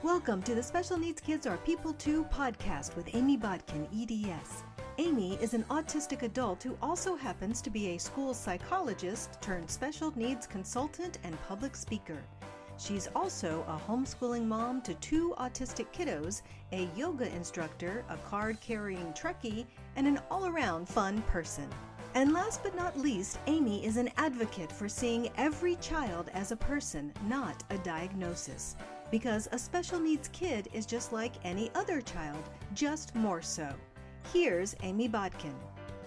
Welcome to the Special Needs Kids Are People Too podcast with Amy Bodkin, EDS. Amy is an autistic adult who also happens to be a school psychologist turned special needs consultant and public speaker. She's also a homeschooling mom to 2 autistic kiddos, a yoga instructor, a card-carrying Trekkie, and an all-around fun person. And last but not least, Amy is an advocate for seeing every child as a person, not a diagnosis. Because a special needs kid is just like any other child, just more so. Here's Amy Bodkin.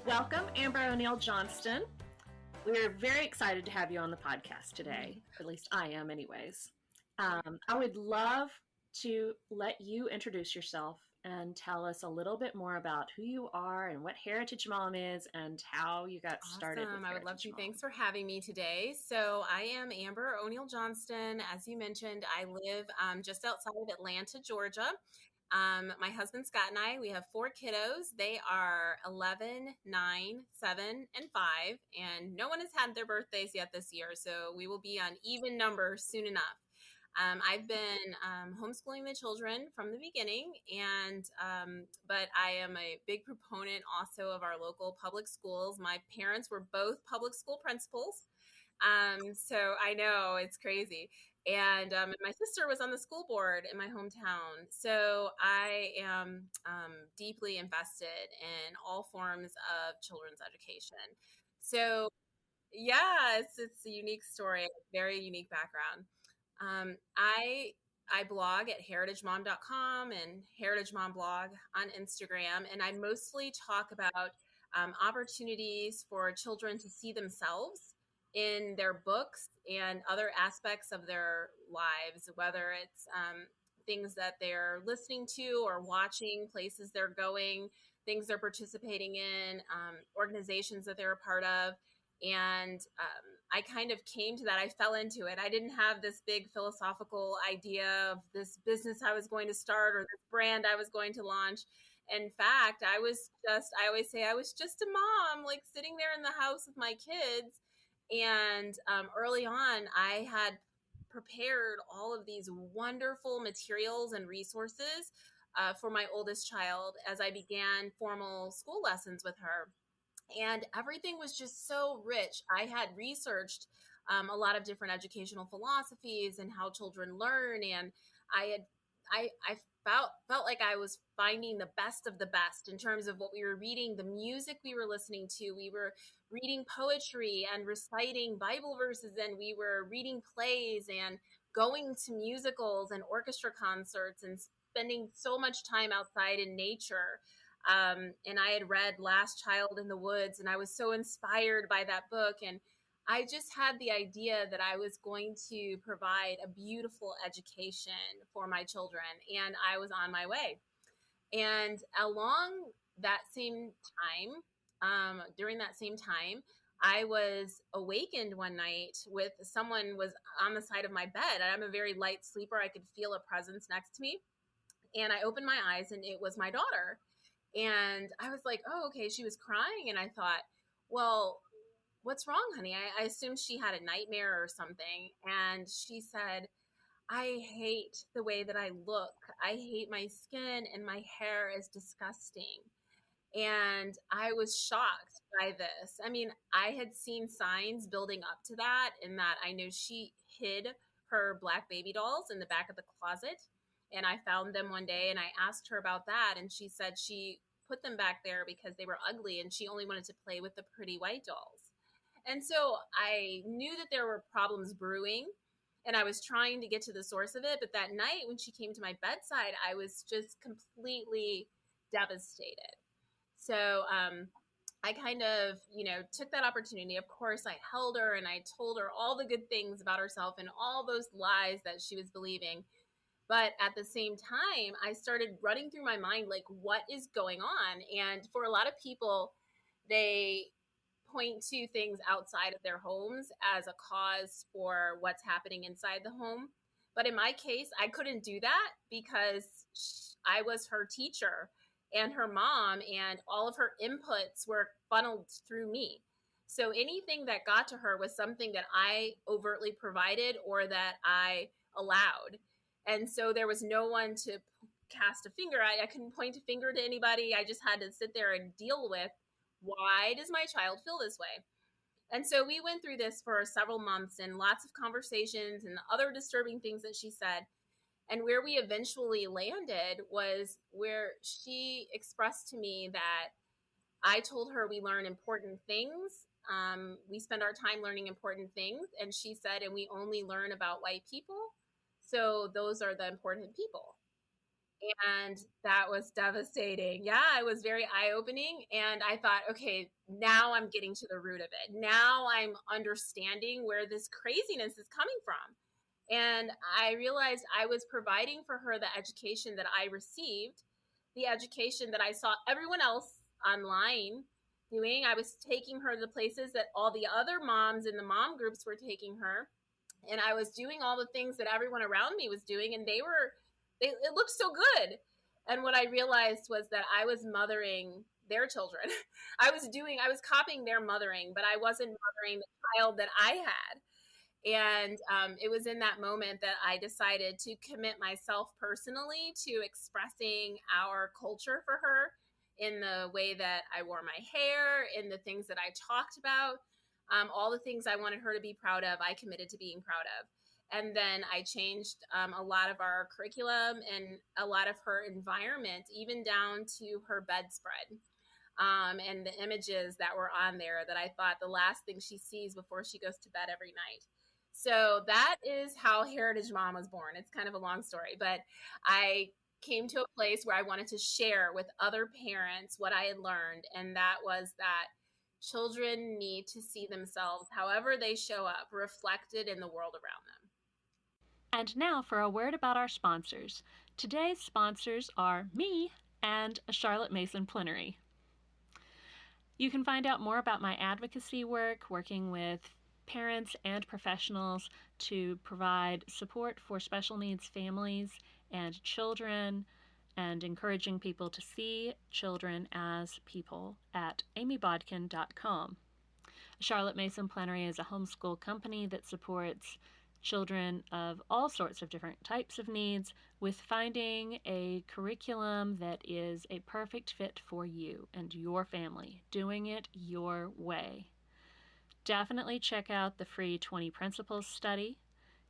Welcome, Amber O'Neill Johnston. We're very excited to have you on the podcast today. At least I am anyways. I would love to let you introduce yourself and tell us a little bit more about who you are and what Heritage Mom is and how you got started with I would love to. Mom. Thanks for having me today. So I am Amber O'Neill Johnston. As you mentioned, I live just outside of Atlanta, Georgia. My husband Scott and I, we have 4 kiddos. They are 11, 9, 7, and 5, and no one has had their birthdays yet this year, so we will be on even numbers soon enough. I've been homeschooling the children from the beginning, but I am a big proponent also of our local public schools. My parents were both public school principals, so I know it's crazy. And my sister was on the school board in my hometown. So I am deeply invested in all forms of children's education. So yeah, it's a unique story, a very unique background. I blog at heritagemom.com and Heritage Mom blog on Instagram, and I mostly talk about opportunities for children to see themselves in their books and other aspects of their lives, whether it's things that they're listening to or watching, places they're going, things they're participating in, organizations that they're a part of. And I kind of came to that. I fell into it. I didn't have this big philosophical idea of this business I was going to start or this brand I was going to launch. In fact, I always say I was just a mom, like sitting there in the house with my kids. And early on, I had prepared all of these wonderful materials and resources for my oldest child as I began formal school lessons with her. And everything was just so rich. I had researched a lot of different educational philosophies and how children learn. And I felt like I was finding the best of the best in terms of what we were reading, the music we were listening to. We were reading poetry and reciting Bible verses, and we were reading plays and going to musicals and orchestra concerts and spending so much time outside in nature. And I had read Last Child in the Woods, and I was so inspired by that book. And I just had the idea that I was going to provide a beautiful education for my children, and I was on my way. And along that same time, during that same time, I was awakened one night with someone was on the side of my bed. I'm a very light sleeper. I could feel a presence next to me. And I opened my eyes, and it was my daughter. And I was like, oh, okay. She was crying. And I thought, well, what's wrong, honey? I assumed she had a nightmare or something. And she said, I hate the way that I look. I hate my skin, and my hair is disgusting. And I was shocked by this. I mean, I had seen signs building up to that, in that I knew she hid her black baby dolls in the back of the closet. And I found them one day, and I asked her about that. And she said she put them back there because they were ugly, and she only wanted to play with the pretty white dolls. And so I knew that there were problems brewing, and I was trying to get to the source of it. But that night when she came to my bedside, I was just completely devastated. So I kind of, took that opportunity. Of course, I held her and I told her all the good things about herself and all those lies that she was believing. But at the same time, I started running through my mind, like, what is going on? And for a lot of people, they point to things outside of their homes as a cause for what's happening inside the home. But in my case, I couldn't do that because I was her teacher and her mom, and all of her inputs were funneled through me. So anything that got to her was something that I overtly provided or that I allowed. And so there was no one to cast a finger. I couldn't point a finger to anybody. I just had to sit there and deal with, why does my child feel this way? And so we went through this for several months and lots of conversations and other disturbing things that she said. And where we eventually landed was where she expressed to me that I told her we learn important things. We spend our time learning important things. And she said, and we only learn about white people. So those are the important people. And that was devastating. Yeah, it was very eye-opening. And I thought, okay, now I'm getting to the root of it. Now I'm understanding where this craziness is coming from. And I realized I was providing for her the education that I received, the education that I saw everyone else online doing. I was taking her to the places that all the other moms in the mom groups were taking her. And I was doing all the things that everyone around me was doing. And it looked so good. And what I realized was that I was mothering their children. I was copying their mothering, but I wasn't mothering the child that I had. And it was in that moment that I decided to commit myself personally to expressing our culture for her in the way that I wore my hair, in the things that I talked about, all the things I wanted her to be proud of, I committed to being proud of. And then I changed a lot of our curriculum and a lot of her environment, even down to her bedspread. And the images that were on there that I thought the last thing she sees before she goes to bed every night. So that is how Heritage Mom was born. It's kind of a long story, but I came to a place where I wanted to share with other parents what I had learned. And that was that children need to see themselves, however they show up, reflected in the world around them. And now for a word about our sponsors. Today's sponsors are me and a Charlotte Mason Plenary. You can find out more about my advocacy work, working with parents and professionals to provide support for special needs families and children, and encouraging people to see children as people at amybodkin.com. Charlotte Mason Plenary is a homeschool company that supports children of all sorts of different types of needs with finding a curriculum that is a perfect fit for you and your family, doing it your way. Definitely check out the free 20 Principles study.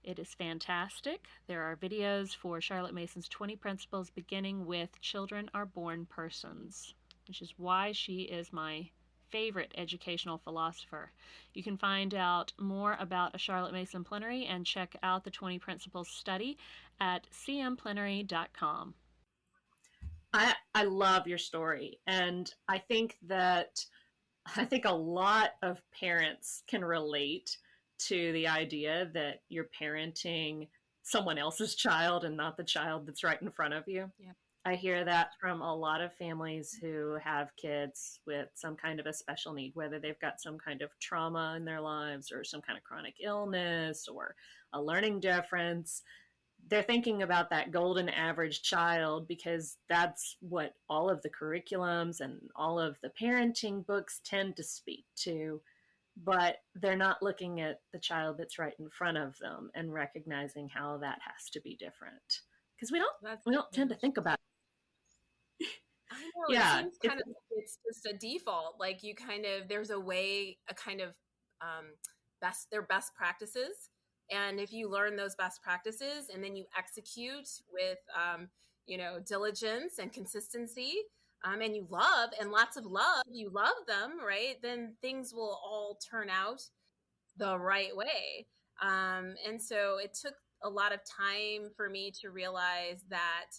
It is fantastic. There are videos for Charlotte Mason's 20 Principles beginning with Children Are Born Persons, which is why she is my favorite educational philosopher. You can find out more about a Charlotte Mason Plenary and check out the 20 Principles study at cmplenary.com. I love your story, and I think a lot of parents can relate to the idea that you're parenting someone else's child and not the child that's right in front of you. Yeah. I hear that from a lot of families who have kids with some kind of a special need, whether they've got some kind of trauma in their lives or some kind of chronic illness or a learning difference. They're thinking about that golden average child because that's what all of the curriculums and all of the parenting books tend to speak to. But they're not looking at the child that's right in front of them and recognizing how that has to be different. Because we don't tend to think about it. I know, Yeah, it seems it's just a default. Like there's a way, their best practices. And if you learn those best practices and then you execute with, diligence and consistency, and you love and lots of love, you love them, right? Then things will all turn out the right way. And so it took a lot of time for me to realize that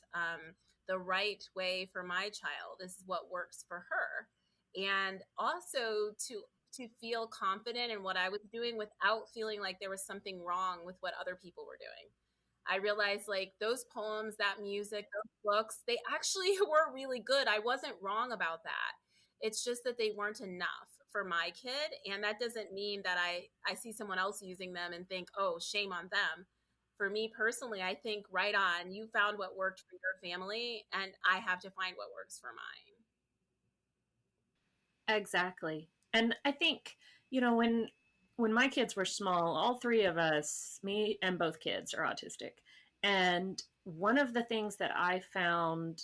the right way for my child is what works for her. And also to feel confident in what I was doing without feeling like there was something wrong with what other people were doing. I realized like those poems, that music, those books, they actually were really good. I wasn't wrong about that. It's just that they weren't enough for my kid. And that doesn't mean that I see someone else using them and think, oh, shame on them. For me personally, I think right on, you found what worked for your family and I have to find what works for mine. Exactly. And I think, when my kids were small, all three of us, me and both kids, are autistic. And one of the things that I found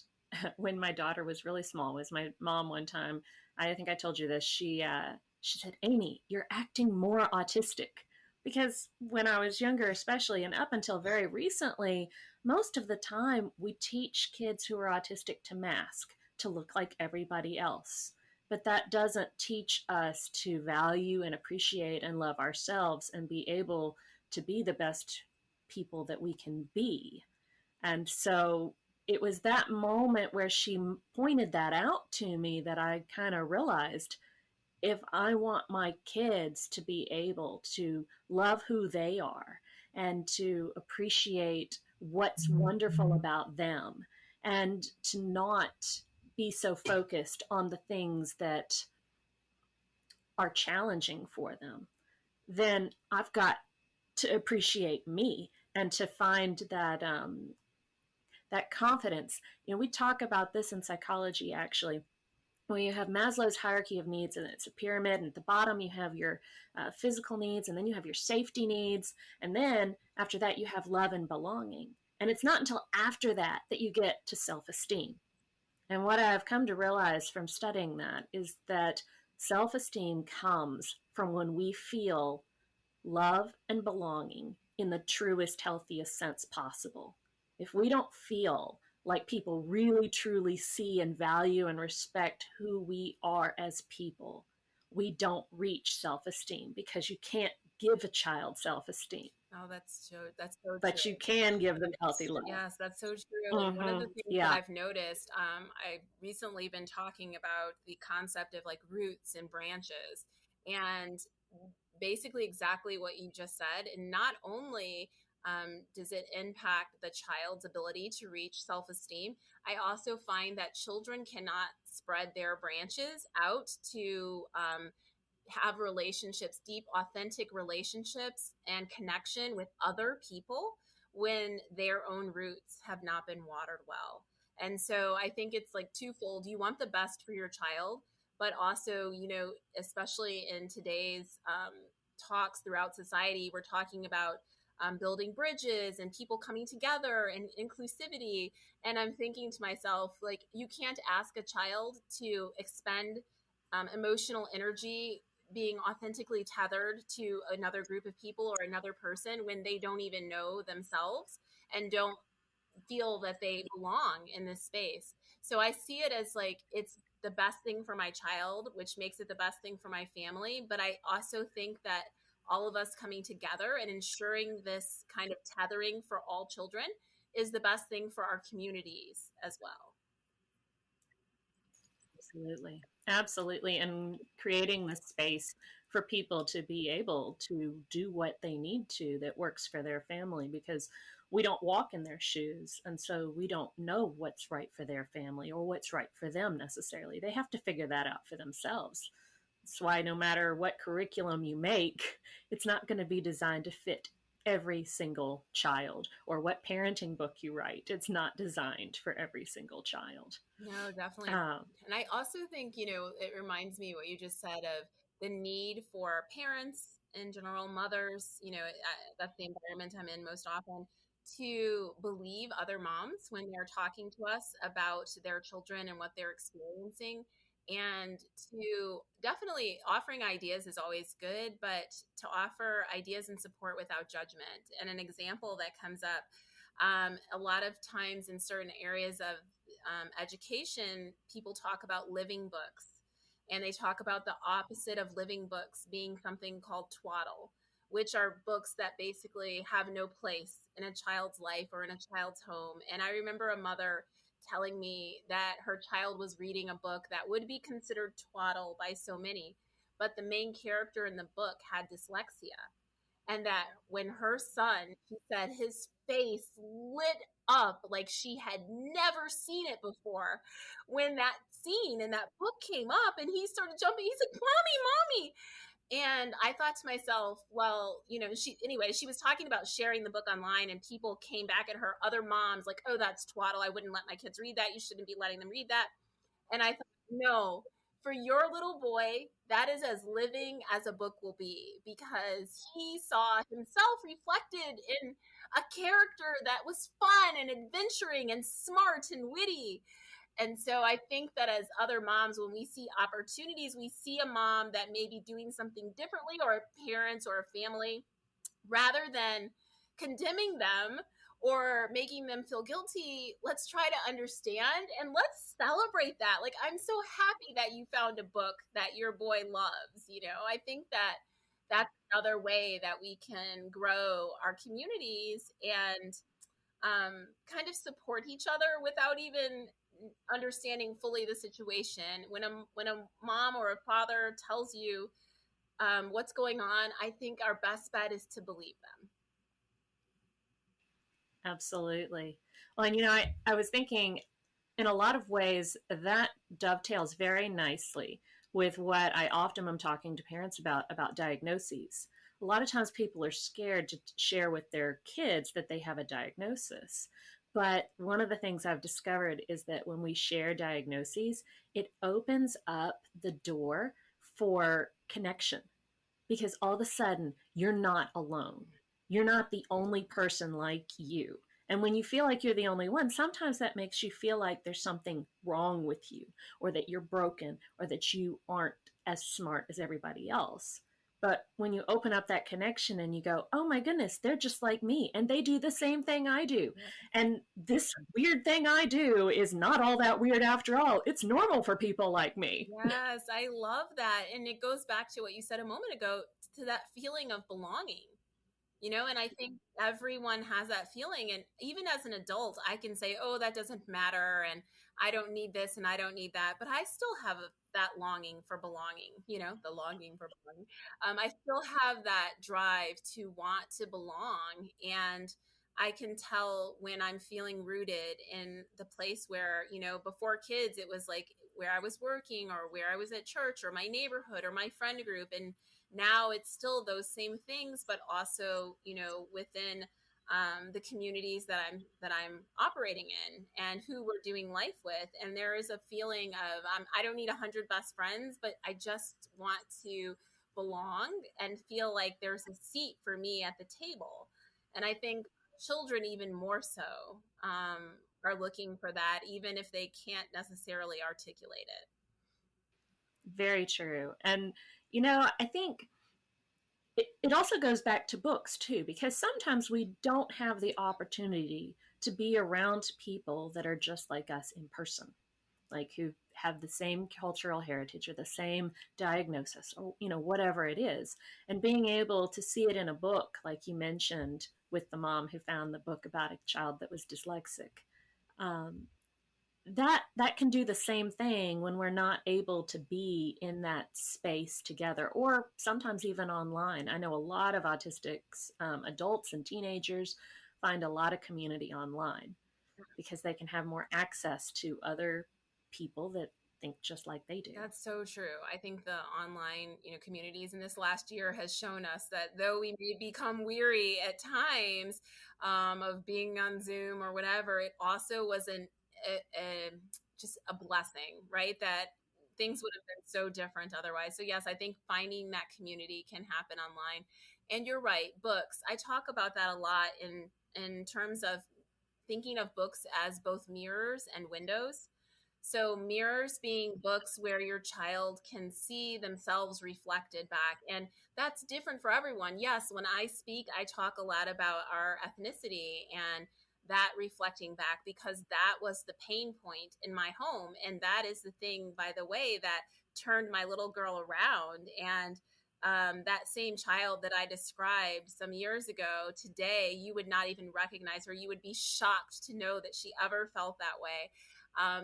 when my daughter was really small was my mom one time, I think I told you this, she said, Amy, you're acting more autistic. Because when I was younger, especially, and up until very recently, most of the time we teach kids who are autistic to mask, to look like everybody else. But that doesn't teach us to value and appreciate and love ourselves and be able to be the best people that we can be. And so it was that moment where she pointed that out to me that I kind of realized, if I want my kids to be able to love who they are and to appreciate what's wonderful about them and to not be so focused on the things that are challenging for them, then I've got to appreciate me and to find that confidence. You know, we talk about this in psychology, actually. When you have Maslow's hierarchy of needs, and it's a pyramid, and at the bottom you have your physical needs, and then you have your safety needs, and then after that you have love and belonging. And it's not until after that that you get to self-esteem. And what I've come to realize from studying that is that self-esteem comes from when we feel love and belonging in the truest, healthiest sense possible. If we don't feel like people really truly see and value and respect who we are as people, we don't reach self-esteem, because you can't give a child self-esteem. Oh, that's so but true. You can give them healthy love. Yes, that's so true. And one of the things Yeah. that I've noticed, I've recently been talking about the concept of like roots and branches, and basically exactly what you just said. And not only does it impact the child's ability to reach self-esteem, I also find that children cannot spread their branches out to have relationships, deep, authentic relationships and connection with other people when their own roots have not been watered well. And so I think it's like twofold. You want the best for your child, but also, you know, especially in today's talks throughout society, we're talking about building bridges and people coming together and inclusivity. And I'm thinking to myself, like, you can't ask a child to expend emotional energy being authentically tethered to another group of people or another person when they don't even know themselves and don't feel that they belong in this space. So I see it as like it's the best thing for my child, which makes it the best thing for my family. But I also think that all of us coming together and ensuring this kind of tethering for all children is the best thing for our communities as well. Absolutely. Absolutely. And creating the space for people to be able to do what they need to that works for their family, because we don't walk in their shoes. And so we don't know what's right for their family or what's right for them necessarily. They have to figure that out for themselves. That's why no matter what curriculum you make, it's not going to be designed to fit every single child, or what parenting book you write. It's not designed for every single child. No, definitely. And I also think, you know, it reminds me what you just said of the need for parents in general, mothers, you know, that's the environment I'm in most often, to believe other moms when they're talking to us about their children and what they're experiencing. And to definitely offering ideas is always good, but to offer ideas and support without judgment. And an example that comes up a lot of times in certain areas of education, people talk about living books, and they talk about the opposite of living books being something called twaddle, which are books that basically have no place in a child's life or in a child's home. And I remember a mother telling me that her child was reading a book that would be considered twaddle by so many, but the main character in the book had dyslexia. And that when her son, she said his face lit up like she had never seen it before when that scene in that book came up, and he started jumping. He's like, mommy. And I thought to myself, well, you know, she was talking about sharing the book online, and people came back at her, other moms, like, oh, that's twaddle. I wouldn't let my kids read that. You shouldn't be letting them read that. And I thought, no, for your little boy, that is as living as a book will be, because he saw himself reflected in a character that was fun and adventuring and smart and witty. And so I think that as other moms, when we see opportunities, we see a mom that may be doing something differently, or a parent or a family, rather than condemning them or making them feel guilty, let's try to understand and let's celebrate that. Like, I'm so happy that you found a book that your boy loves. I think that that's another way that we can grow our communities and kind of support each other without even understanding fully the situation. When a mom or a father tells you what's going on, I think our best bet is to believe them. Absolutely. Well, and I was thinking in a lot of ways that dovetails very nicely with what I often am talking to parents about diagnoses. A lot of times people are scared to share with their kids that they have a diagnosis. But one of the things I've discovered is that when we share diagnoses, it opens up the door for connection, because all of a sudden you're not alone. You're not the only person like you. And when you feel like you're the only one, sometimes that makes you feel like there's something wrong with you, or that you're broken, or that you aren't as smart as everybody else. But when you open up that connection and you go, oh my goodness, they're just like me and they do the same thing I do. And this weird thing I do is not all that weird after all. It's normal for people like me. Yes, I love that. And it goes back to what you said a moment ago, to that feeling of belonging. And I think everyone has that feeling. And even as an adult, I can say, oh, that doesn't matter. And I don't need this and I don't need that. But I still have that longing for belonging, the longing for belonging. I still have that drive to want to belong. And I can tell when I'm feeling rooted in the place where, before kids, it was like where I was working or where I was at church or my neighborhood or my friend group. And now it's still those same things, but also, within the communities that I'm operating in and who we're doing life with. And there is a feeling of, I don't need 100 best friends, but I just want to belong and feel like there's a seat for me at the table. And I think children even more so are looking for that, even if they can't necessarily articulate it. Very true. And, I think it also goes back to books too, because sometimes we don't have the opportunity to be around people that are just like us in person, like who have the same cultural heritage or the same diagnosis or, whatever it is. And being able to see it in a book, like you mentioned with the mom who found the book about a child that was dyslexic, that can do the same thing when we're not able to be in that space together, or sometimes even online. I know a lot of autistic adults and teenagers find a lot of community online because they can have more access to other people that think just like they do. That's so true. I think the online, communities in this last year has shown us that though we may become weary at times of being on Zoom or whatever, it also wasn't just a blessing, right? That things would have been so different otherwise. So yes, I think finding that community can happen online. And you're right, books. I talk about that a lot in terms of thinking of books as both mirrors and windows. So mirrors being books where your child can see themselves reflected back. And that's different for everyone. Yes, when I speak, I talk a lot about our ethnicity and that reflecting back, because that was the pain point in my home. And that is the thing, by the way, that turned my little girl around. And that same child that I described some years ago, today, you would not even recognize her. You would be shocked to know that she ever felt that way.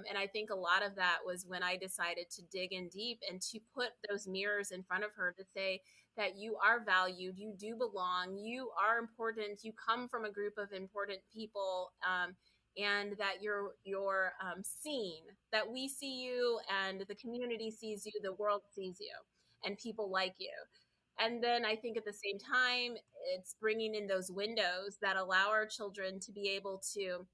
And I think a lot of that was when I decided to dig in deep and to put those mirrors in front of her to say that you are valued, you do belong, you are important, you come from a group of important people, and that you're seen, that we see you and the community sees you, the world sees you, and people like you. And then I think at the same time, it's bringing in those windows that allow our children to be able to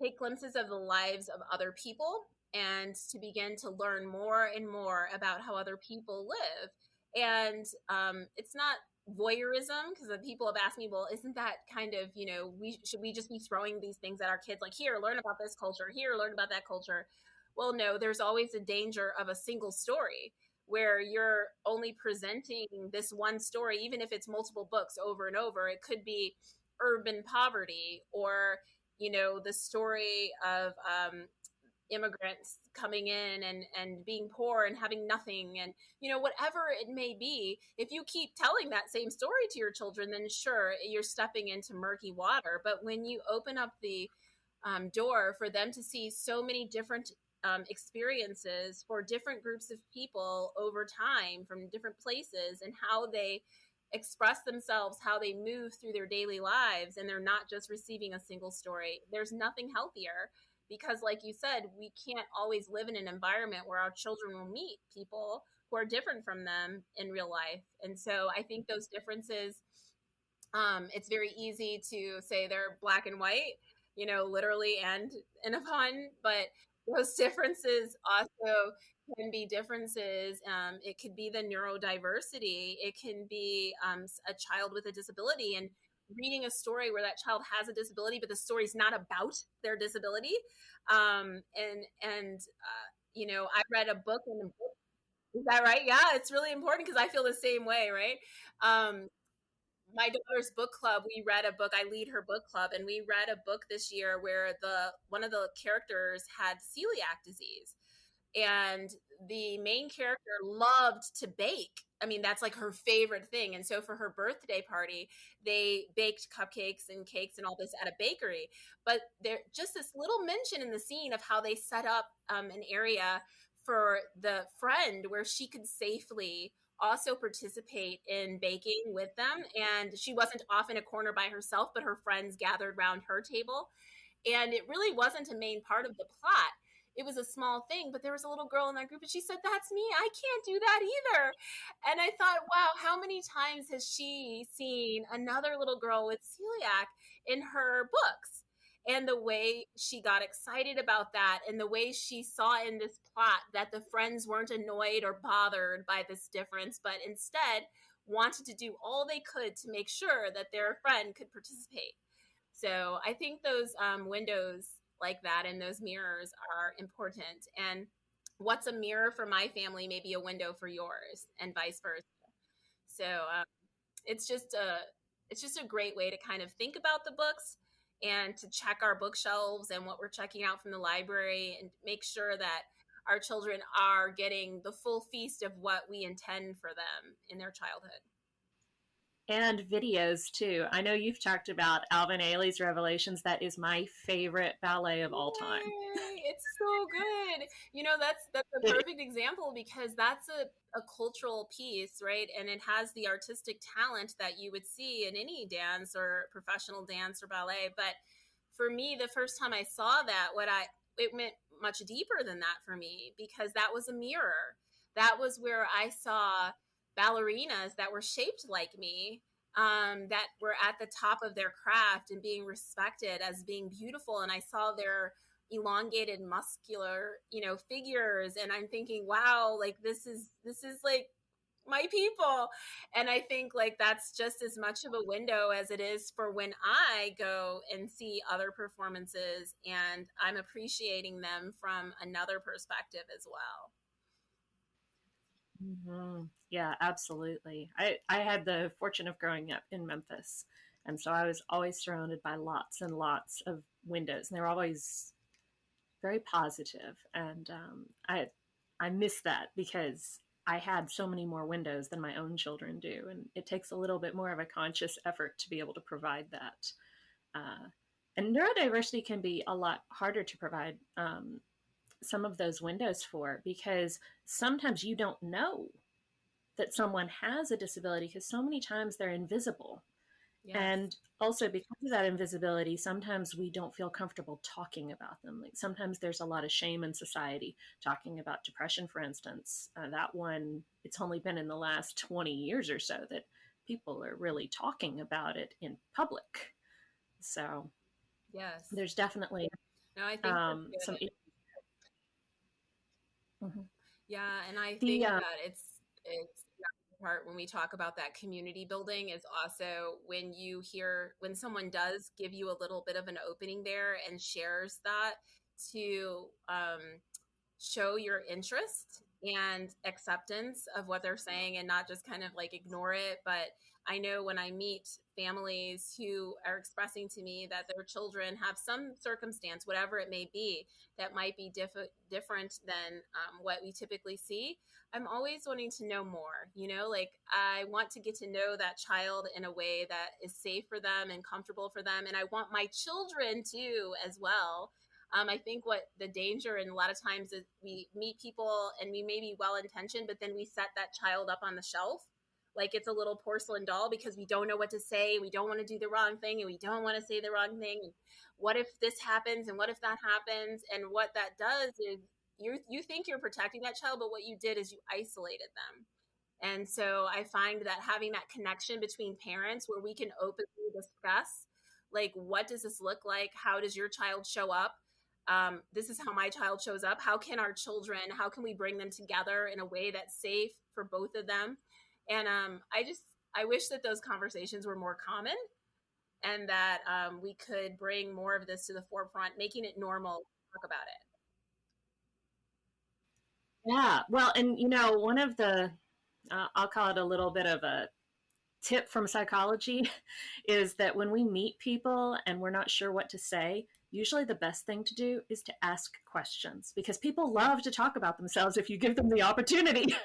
take glimpses of the lives of other people and to begin to learn more and more about how other people live. And it's not voyeurism, because the people have asked me, well, isn't that kind of, should we just be throwing these things at our kids, like, here, learn about this culture, here, learn about that culture? Well, no, there's always a danger of a single story where you're only presenting this one story, even if it's multiple books over and over. It could be urban poverty, or the story of immigrants coming in and being poor and having nothing, and whatever it may be. If you keep telling that same story to your children, then sure, you're stepping into murky water. But when you open up the door for them to see so many different experiences for different groups of people over time from different places, and how they express themselves, how they move through their daily lives, and they're not just receiving a single story, there's nothing healthier. Because like you said, we can't always live in an environment where our children will meet people who are different from them in real life. And so I think those differences, it's very easy to say they're black and white, literally and in a pun, but those differences also can be differences. It could be the neurodiversity. It can be a child with a disability, and reading a story where that child has a disability, but the story's not about their disability. I read a book in the book. Is that right? Yeah, it's really important, because I feel the same way, right? My daughter's book club, we read a book. I lead her book club, and we read a book this year where one of the characters had celiac disease, and the main character loved to bake. I mean, that's like her favorite thing. And so for her birthday party, they baked cupcakes and cakes and all this at a bakery. But there just this little mention in the scene of how they set up an area for the friend where she could safely also participate in baking with them. And she wasn't off in a corner by herself, but her friends gathered around her table. And it really wasn't a main part of the plot. It was a small thing, but there was a little girl in that group, and she said, "That's me. I can't do that either." And I thought, wow, how many times has she seen another little girl with celiac in her books? And the way she got excited about that, and the way she saw in this plot that the friends weren't annoyed or bothered by this difference, but instead wanted to do all they could to make sure that their friend could participate. So I think those windows like that and those mirrors are important. And what's a mirror for my family may be a window for yours, and vice versa. So it's just a great way to kind of think about the books, and to check our bookshelves and what we're checking out from the library, and make sure that our children are getting the full feast of what we intend for them in their childhood. And videos too. I know you've talked about Alvin Ailey's Revelations. That is my favorite ballet of all time. Yay, it's so good. That's a perfect example, because that's a cultural piece, right? And it has the artistic talent that you would see in any dance or professional dance or ballet. But for me, the first time I saw that, it went much deeper than that for me, because that was a mirror. That was where I saw ballerinas that were shaped like me, that were at the top of their craft and being respected as being beautiful. And I saw their elongated, muscular, figures. And I'm thinking, wow, like this is like my people. And I think like that's just as much of a window as it is for when I go and see other performances, and I'm appreciating them from another perspective as well. Mm-hmm. Yeah, absolutely. I had the fortune of growing up in Memphis, and so I was always surrounded by lots and lots of windows, and they were always very positive. And I miss that, because I had so many more windows than my own children do, and it takes a little bit more of a conscious effort to be able to provide that. And neurodiversity can be a lot harder to provide some of those windows for, because sometimes you don't know that someone has a disability, because so many times they're invisible. Yes. And also because of that invisibility, sometimes we don't feel comfortable talking about them. Like sometimes there's a lot of shame in society talking about depression, for instance. That one, it's only been in the last 20 years or so that people are really talking about it in public. So yes, there's definitely I think some. Mm-hmm. Yeah, and I think that it's part when we talk about that community building is also when someone does give you a little bit of an opening there and shares that to show your interest and acceptance of what they're saying and not just kind of like ignore it. But I know when I meet families who are expressing to me that their children have some circumstance, whatever it may be, that might be different than what we typically see, I'm always wanting to know more. Like I want to get to know that child in a way that is safe for them and comfortable for them. And I want my children to as well. I think what the danger and a lot of times is we meet people and we may be well-intentioned, but then we set that child up on the shelf like it's a little porcelain doll because we don't know what to say. We don't want to do the wrong thing and we don't want to say the wrong thing. What if this happens and what if that happens? And what that does is you think you're protecting that child, but what you did is you isolated them. And so I find that having that connection between parents where we can openly discuss, like, what does this look like? How does your child show up? This is how my child shows up. How can we bring them together in a way that's safe for both of them? And I wish that those conversations were more common and that we could bring more of this to the forefront, making it normal to talk about it. Yeah, well, and one of the, I'll call it a little bit of a tip from psychology is that when we meet people and we're not sure what to say, usually the best thing to do is to ask questions because people love to talk about themselves if you give them the opportunity.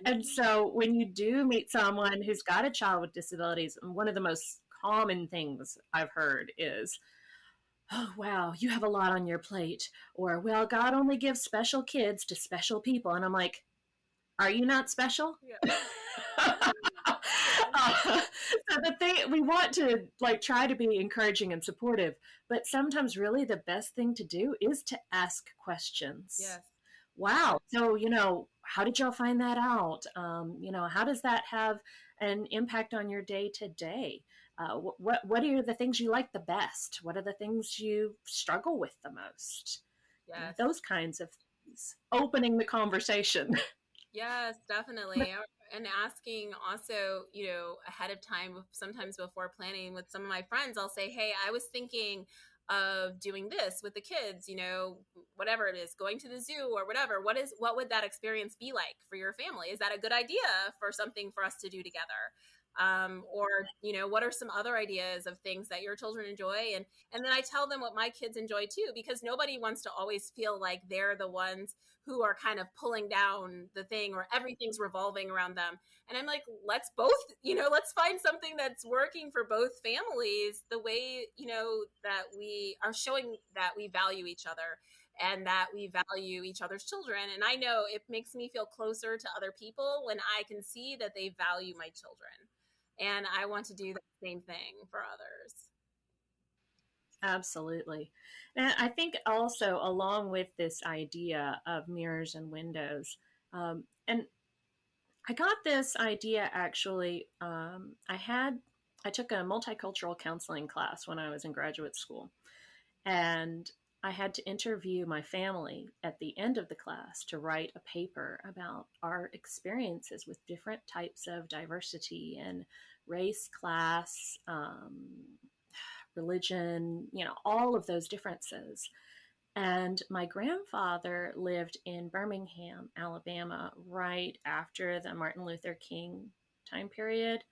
And so when you do meet someone who's got a child with disabilities, one of the most common things I've heard is, oh, wow, you have a lot on your plate. Or, well, God only gives special kids to special people. And I'm like, are you not special? Yeah. So the thing, we want to like try to be encouraging and supportive, but sometimes really the best thing to do is to ask questions. Yes. Wow. So, how did y'all find that out? How does that have an impact on your day to day? What are the things you like the best? What are the things you struggle with the most? Yes. Those kinds of things. Opening the conversation. Yes, definitely. And asking also, ahead of time, sometimes before planning with some of my friends, I'll say, hey, I was thinking of doing this with the kids, whatever it is, going to the zoo or whatever. What would that experience be like for your family? Is that a good idea for something for us to do together? Or, what are some other ideas of things that your children enjoy? And then I tell them what my kids enjoy too, because nobody wants to always feel like they're the ones who are kind of pulling down the thing or everything's revolving around them. And I'm like, let's find something that's working for both families the way, that we are showing that we value each other and that we value each other's children. And I know it makes me feel closer to other people when I can see that they value my children. And I want to do the same thing for others. Absolutely. And I think also along with this idea of mirrors and windows, and I got this idea actually, I took a multicultural counseling class when I was in graduate school, and I had to interview my family at the end of the class to write a paper about our experiences with different types of diversity and race, class, religion, all of those differences. And my grandfather lived in Birmingham, Alabama, right after the Martin Luther King time period,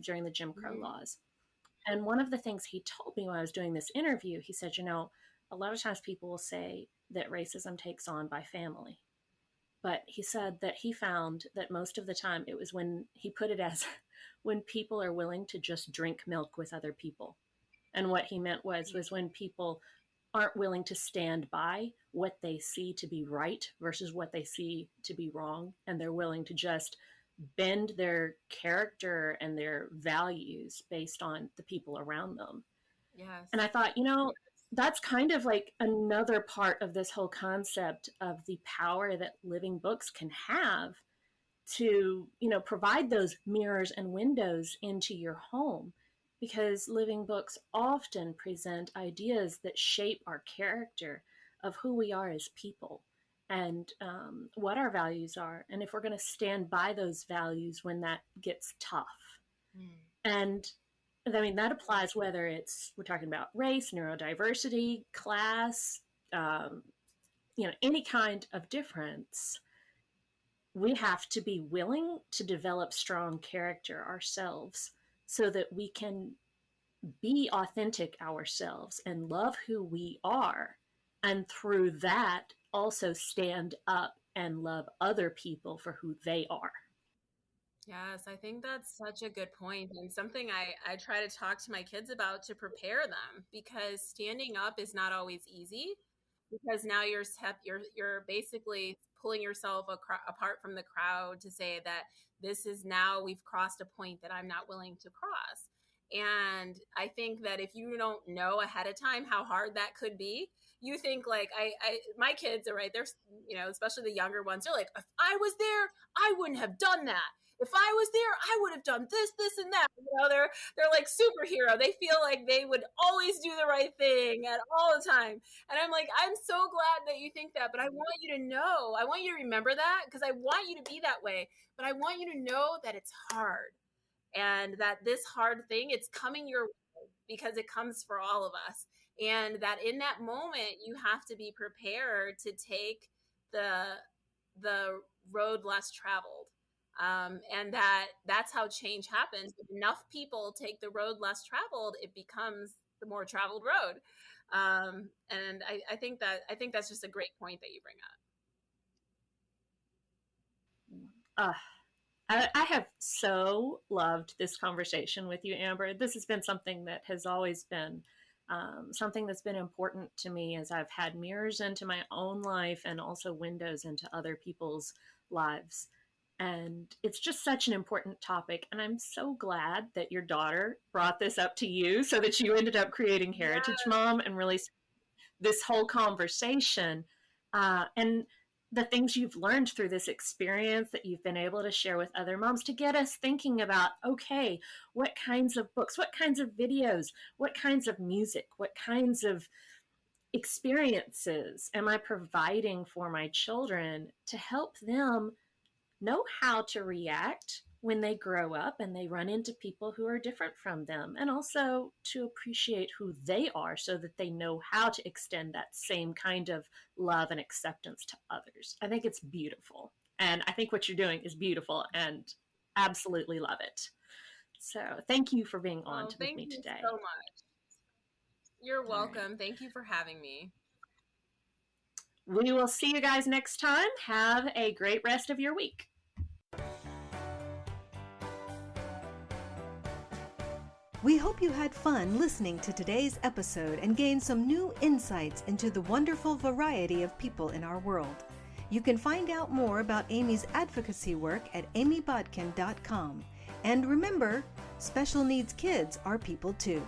during the Jim Crow laws. And one of the things he told me when I was doing this interview, he said, a lot of times people will say that racism takes on by family. But he said that he found that most of the time it was when he put it as when people are willing to just drink milk with other people. And what he meant was when people aren't willing to stand by what they see to be right versus what they see to be wrong. And they're willing to just bend their character and their values based on the people around them. Yes. And I thought, that's kind of like another part of this whole concept of the power that living books can have to, provide those mirrors and windows into your home, because living books often present ideas that shape our character of who we are as people. and what our values are, and if we're going to stand by those values when that gets tough. And I mean, that applies whether we're talking about race, neurodiversity, class, any kind of difference. We have to be willing to develop strong character ourselves so that we can be authentic ourselves and love who we are. And through that, also stand up and love other people for who they are. Yes, I think that's such a good point, and something I try to talk to my kids about to prepare them, because standing up is not always easy, because now you're basically pulling yourself apart from the crowd to say that we've crossed a point that I'm not willing to cross. And I think that if you don't know ahead of time how hard that could be, you think like my kids are right. They're, especially the younger ones, they're like, if I was there, I wouldn't have done that. If I was there, I would have done this, and that. They're like superhero. They feel like they would always do the right thing at all the time. And I'm like, I'm so glad that you think that, but I want you to know, I want you to remember that, because I want you to be that way. But I want you to know that it's hard, and that this hard thing, it's coming your way because it comes for all of us. And that in that moment, you have to be prepared to take the road less traveled. And that's how change happens. If enough people take the road less traveled, it becomes the more traveled road. And I think that's just a great point that you bring up. I have so loved this conversation with you, Amber. This has been something that has always been something that's been important to me as I've had mirrors into my own life and also windows into other people's lives. And it's just such an important topic. And I'm so glad that your daughter brought this up to you so that you ended up creating Heritage Mom and really this whole conversation. And the things you've learned through this experience that you've been able to share with other moms to get us thinking about, okay, what kinds of books, what kinds of videos, what kinds of music, what kinds of experiences am I providing for my children to help them know how to react when they grow up and they run into people who are different from them, and also to appreciate who they are so that they know how to extend that same kind of love and acceptance to others. I think it's beautiful. And I think what you're doing is beautiful and absolutely love it. So thank you for being on with me today. Thank you so much. You're welcome. Right. Thank you for having me. We will see you guys next time. Have a great rest of your week. We hope you had fun listening to today's episode and gained some new insights into the wonderful variety of people in our world. You can find out more about Amy's advocacy work at amybodkin.com. And remember, special needs kids are people too.